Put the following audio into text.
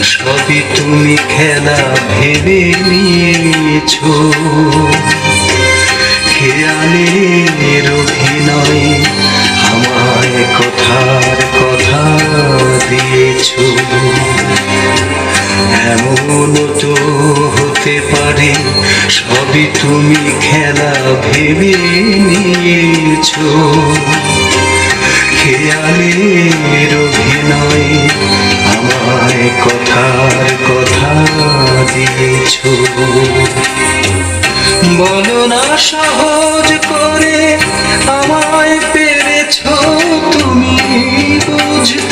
সবই তুমি খেলা ভেবে নিয়েছো। খেয়ালের অভিনয় আমায় কথার কথা দিয়েছো। এমন তো হতে পারে সবই তুমি খেলা ভেবে নিয়েছো। খেয়ালের অভিনয় আমায় কথার কথা দিয়েছো। বলো না সহজ করে আমায় পেরেছো তুমি বুঝতে।